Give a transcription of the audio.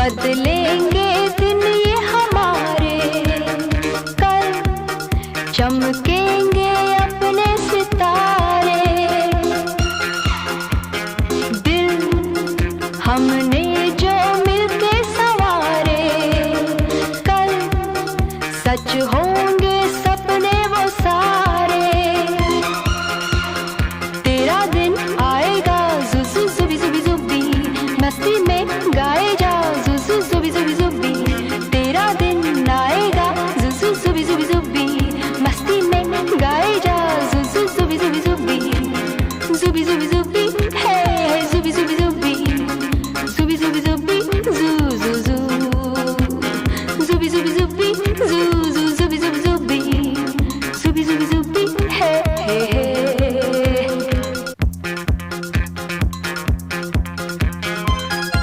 बदलेंगे दिन ये हमारे, कल चमकेंगे अपने सितारे। दिल हमने जो मिलके संवारे, कल सच होंगे सपने वो सारे। तेरा दिन आएगा जुबी जुबी जुबी, मस्ती में गाए